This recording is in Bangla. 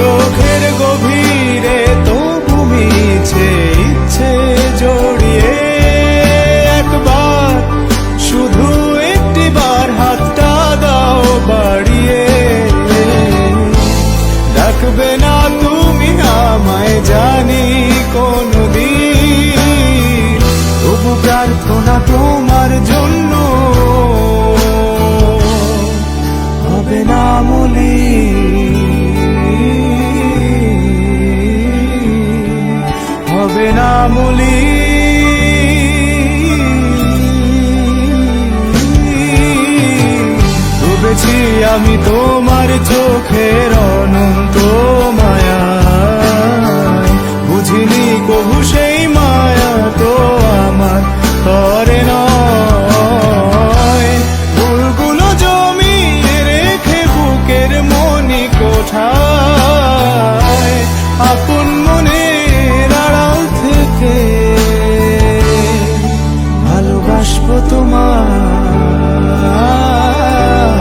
চোখের গভীরে তবু মিছে ইচ্ছে জড়িয়ে একবার, শুধু একটিবার হাতটা দাও বাড়িয়ে। ডাকবে না তুমি আমায় জানি কোনদিন, তবু প্রার্থনা তোমার জন্য হবে না মলিন, হবে না মলিন। ডুবেছি আমি তোমার চোখের অনন্ত মায়ায়, বুঝিনি কবু সেই মায়া তো আমার তরে নয়। ভুলগুলো জমিয়ে রেখে বুকের মনি কোঠায় আপন